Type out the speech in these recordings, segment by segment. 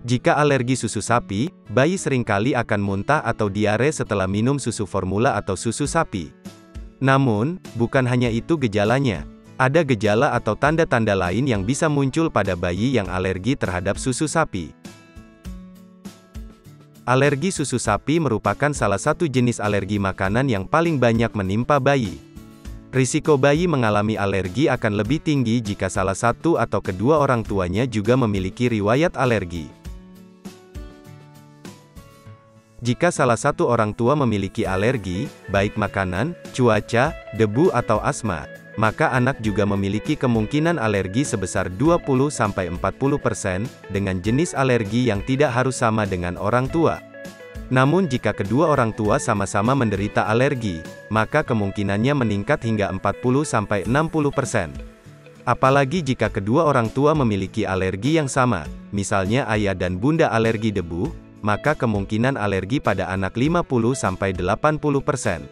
Jika alergi susu sapi, bayi seringkali akan muntah atau diare setelah minum susu formula atau susu sapi. Namun, bukan hanya itu gejalanya. Ada gejala atau tanda-tanda lain yang bisa muncul pada bayi yang alergi terhadap susu sapi. Alergi susu sapi merupakan salah satu jenis alergi makanan yang paling banyak menimpa bayi. Risiko bayi mengalami alergi akan lebih tinggi jika salah satu atau kedua orang tuanya juga memiliki riwayat alergi. Jika salah satu orang tua memiliki alergi, baik makanan, cuaca, debu atau asma, maka anak juga memiliki kemungkinan alergi sebesar 20–40% dengan jenis alergi yang tidak harus sama dengan orang tua. Namun jika kedua orang tua sama-sama menderita alergi, maka kemungkinannya meningkat hingga 40–60%. Apalagi jika kedua orang tua memiliki alergi yang sama, misalnya ayah dan bunda alergi debu, maka kemungkinan alergi pada anak 50–80%.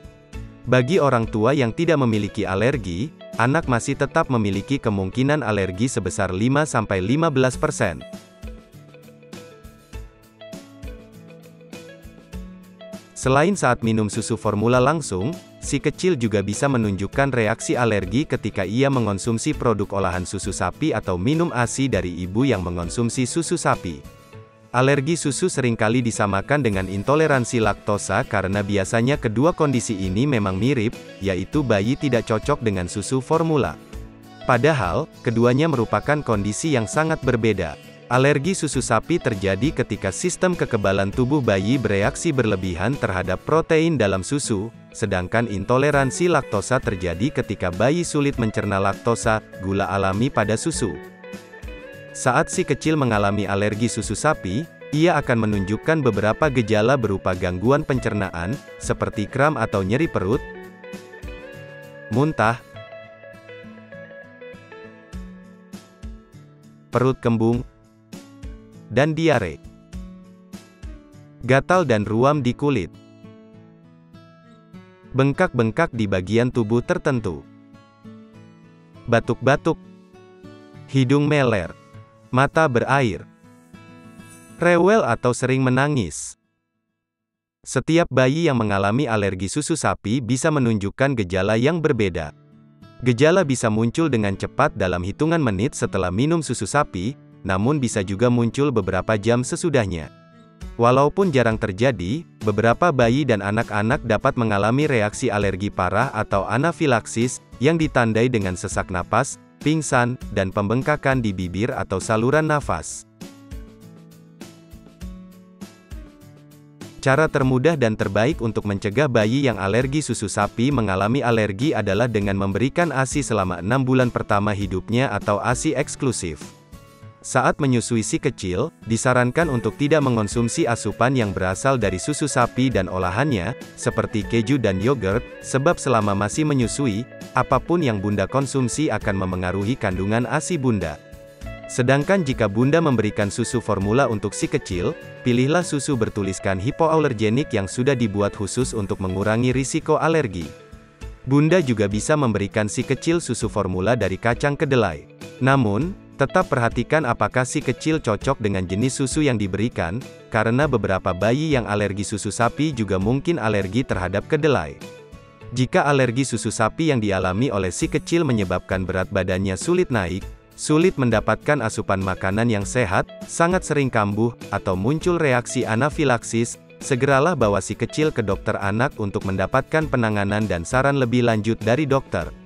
Bagi orang tua yang tidak memiliki alergi, anak masih tetap memiliki kemungkinan alergi sebesar 5–15%. Selain saat minum susu formula langsung, si kecil juga bisa menunjukkan reaksi alergi ketika ia mengonsumsi produk olahan susu sapi atau minum ASI dari ibu yang mengonsumsi susu sapi. Alergi susu seringkali disamakan dengan intoleransi laktosa karena biasanya kedua kondisi ini memang mirip, yaitu bayi tidak cocok dengan susu formula. Padahal, keduanya merupakan kondisi yang sangat berbeda. Alergi susu sapi terjadi ketika sistem kekebalan tubuh bayi bereaksi berlebihan terhadap protein dalam susu, sedangkan intoleransi laktosa terjadi ketika bayi sulit mencerna laktosa, gula alami pada susu. Saat si kecil mengalami alergi susu sapi, ia akan menunjukkan beberapa gejala berupa gangguan pencernaan, seperti kram atau nyeri perut, muntah, perut kembung, dan diare. Gatal dan ruam di kulit. Bengkak-bengkak di bagian tubuh tertentu. Batuk-batuk. Hidung meler. Mata berair. Rewel atau sering menangis. Setiap bayi yang mengalami alergi susu sapi bisa menunjukkan gejala yang berbeda. Gejala bisa muncul dengan cepat dalam hitungan menit setelah minum susu sapi, namun bisa juga muncul beberapa jam sesudahnya. Walaupun jarang terjadi, beberapa bayi dan anak-anak dapat mengalami reaksi alergi parah atau anafilaksis, yang ditandai dengan sesak napas, pingsan, dan pembengkakan di bibir atau saluran nafas. Cara termudah dan terbaik untuk mencegah bayi yang alergi susu sapi mengalami alergi adalah dengan memberikan ASI selama 6 bulan pertama hidupnya atau ASI eksklusif. Saat menyusui si kecil, disarankan untuk tidak mengonsumsi asupan yang berasal dari susu sapi dan olahannya, seperti keju dan yogurt, sebab selama masih menyusui, apapun yang bunda konsumsi akan memengaruhi kandungan ASI bunda. Sedangkan jika bunda memberikan susu formula untuk si kecil, pilihlah susu bertuliskan hipoalergenik yang sudah dibuat khusus untuk mengurangi risiko alergi. Bunda juga bisa memberikan si kecil susu formula dari kacang kedelai. Namun, tetap perhatikan apakah si kecil cocok dengan jenis susu yang diberikan, karena beberapa bayi yang alergi susu sapi juga mungkin alergi terhadap kedelai. Jika alergi susu sapi yang dialami oleh si kecil menyebabkan berat badannya sulit naik, sulit mendapatkan asupan makanan yang sehat, sangat sering kambuh, atau muncul reaksi anafilaksis, segeralah bawa si kecil ke dokter anak untuk mendapatkan penanganan dan saran lebih lanjut dari dokter.